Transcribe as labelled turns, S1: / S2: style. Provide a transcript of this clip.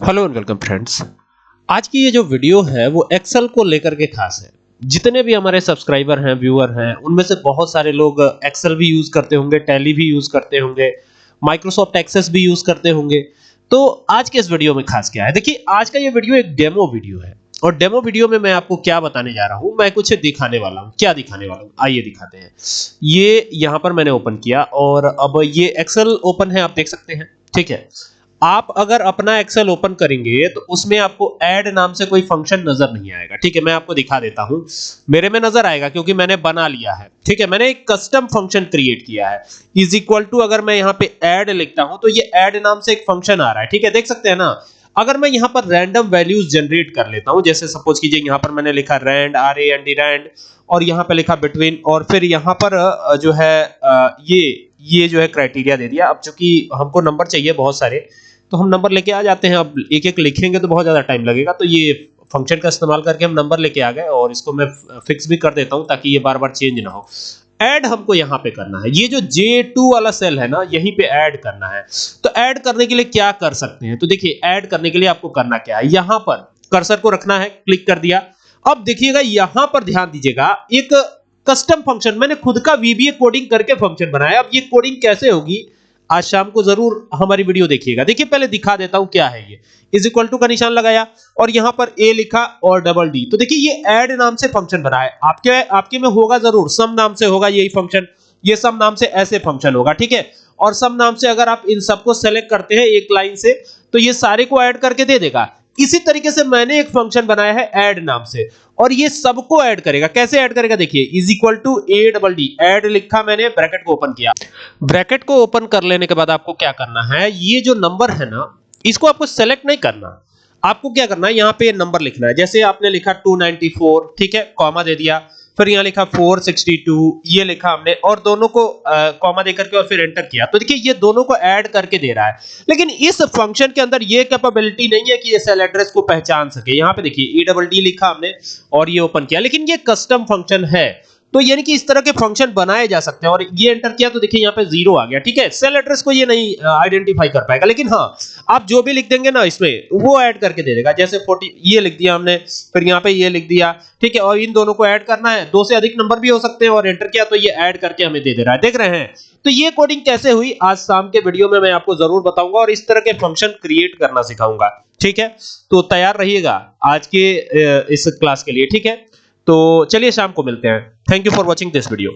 S1: Hello and welcome friends. आज की ये जो वीडियो है वो एक्सेल को लेकर के खास है। जितने भी हमारे सब्सक्राइबर हैं, व्यूअर हैं, उनमें से बहुत सारे लोग एक्सेल भी यूज करते होंगे, टैली भी यूज करते होंगे, माइक्रोसॉफ्ट एक्सेस भी यूज करते होंगे। तो आज के इस वीडियो में खास क्या है, देखिए आज का ये वीडियो एक डेमो वीडियो है और डेमो वीडियो में मैं आपको क्या बताने जा रहा हूं, मैं कुछ दिखाने वाला हूं। क्या दिखाने वाला हूं, आइए दिखाते हैं। ये यहां पर मैंने ओपन किया और अब ये एक्सेल ओपन है, आप देख सकते हैं। ठीक है, आप अगर अपना एक्सेल ओपन करेंगे तो उसमें आपको ऐड नाम से कोई फंक्शन नजर नहीं आएगा। ठीक है, मैं आपको दिखा देता हूं। मेरे में नजर आएगा क्योंकि मैंने बना लिया है। ठीक है, मैंने एक कस्टम फंक्शन क्रिएट किया है। इज इक्वल टू, अगर मैं यहां पे ऐड लिखता हूं तो ये ऐड नाम से एक फंक्शन आ रहा है। ठीक है, देख सकते हैं ना। अगर मैं यहां पर रैंडम वैल्यूज जनरेट कर लेता हूं, जैसे सपोज कीजिए यहां पर मैंने लिखा रैंड, RAND, और यहां पे लिखा बिटवीन, और फिर यहां पर जो है ये जो है क्राइटेरिया दे दिया। अब चूंकि हमको नंबर चाहिए बहुत सारे, तो हम नंबर लेके आ जाते हैं। अब एक एक लिखेंगे तो बहुत ज्यादा टाइम लगेगा, तो ये फंक्शन का इस्तेमाल करके हम नंबर लेके आ गए और इसको मैं फिक्स भी कर देता हूं ताकि ये बार बार चेंज ना हो। ऐड हमको यहां पे करना है, ये जो J2 वाला सेल है ना, यहीं पे ऐड करना है। तो ऐड करने के लिए क्या कर सकते हैं, तो देखिए ऐड करने के लिए आपको करना क्या है, यहां पर कर्सर को रखना है, क्लिक कर दिया। अब देखिएगा यहां पर ध्यान दीजिएगा, एक कस्टम फंक्शन मैंने खुद का VBA कोडिंग करके फंक्शन बनाया। अब ये कोडिंग कैसे होगी, आज शाम को जरूर हमारी वीडियो देखिएगा। देखिए पहले दिखा देता हूं क्या है ये। इज इक्वल टू का निशान लगाया और यहां पर A लिखा और डबल D। तो देखिए ये ऐड नाम से फंक्शन बना है। आपके में होगा जरूर, सम नाम से होगा यही फंक्शन। ये सम नाम से ऐसे फंक्शन होगा। ठीक है, और सम नाम से अगर आप इन सबको सेलेक्ट करते हैं एक लाइन से, तो ये सारे को ऐड करके दे देगा। इसी तरीके से मैंने एक फंक्शन बनाया है ऐड नाम से, और ये सबको ऐड करेगा। कैसे ऐड करेगा, देखिए is equal to A+D, add लिखा मैंने, ब्रैकेट को ओपन किया। ब्रैकेट को ओपन कर लेने के बाद आपको क्या करना है, ये जो नंबर है ना, इसको आपको सेलेक्ट नहीं करना। आपको क्या करना है, यहां पे नंबर लिखना है। जैसे आपने लिखा 294, ठीक है, कॉमा दे दिया, फिर यहां लिखा 462, ये लिखा हमने, और दोनों को कॉमा देकर के और फिर एंटर किया। तो देखिए ये दोनों को ऐड करके दे रहा है। लेकिन इस फंक्शन के अंदर ये कैपेबिलिटी नहीं है कि ये सेल एड्रेस को पहचान सके। यहां पे देखिए A+D लिखा हमने और ये ओपन किया, लेकिन ये कस्टम फंक्शन है। तो यानी कि इस तरह के फंक्शन बनाए जा सकते हैं। और ये एंटर किया तो देखिए यहाँ पे 0 आ गया। ठीक है, सेल एड्रेस को ये नहीं आइडेंटिफाई कर पाएगा, लेकिन हाँ आप जो भी लिख देंगे ना इसमें, वो ऐड करके दे देगा। जैसे 40 ये लिख दिया हमने, फिर यहाँ पे ये लिख दिया। ठीक है, और इन दोनों को ऐड करना है, 2 से अधिक नंबर भी हो सकते हैं, और एंटर किया तो ये ऐड करके हमें दे दे रहा है। देख रहे हैं, तो ये कोडिंग कैसे हुई आज शाम के वीडियो में मैं आपको जरूर बताऊंगा, और इस तरह के फंक्शन क्रिएट करना सिखाऊंगा। ठीक है, तो तैयार रहिएगा आज के इस क्लास के लिए। ठीक है, तो चलिए शाम को मिलते हैं। Thank you for watching this video.